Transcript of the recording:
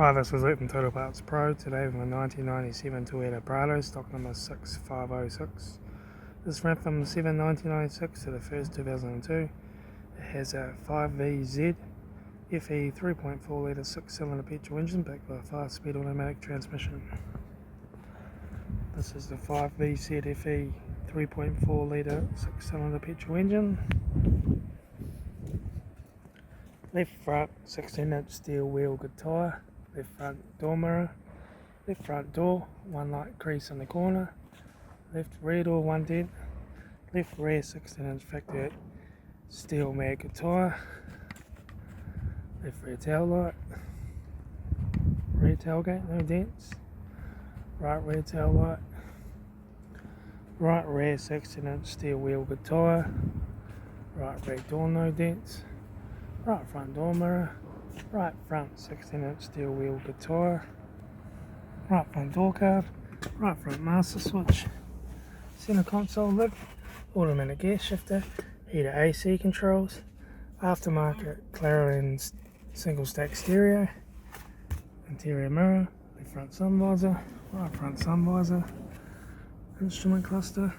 Hi, this is Litre from Toyota Prado. Today with my 1997 Toyota Prado, stock number 6506. This ran from 7/1996 to the 1st 2002. It has a 5VZ FE 3.4 litre 6-cylinder petrol engine backed by a 5-speed automatic transmission. This is the 5VZ FE 3.4 litre 6-cylinder petrol engine. Left front 16-inch steel wheel good tyre. Left front door mirror, left front door, one light crease in the corner, left rear door one dent, left rear 16-inch factory steel mag tyre, left rear taillight, rear tailgate no dents, right rear taillight, right rear 16-inch steel wheel good tyre, right rear door no dents, right front door mirror, right front 16-inch steel wheel good tyre, right front door card, right front master switch, centre console lid, automatic gear shifter, heater AC controls, aftermarket Clarion single stack stereo, interior mirror, left front sun visor, right front sun visor, instrument cluster,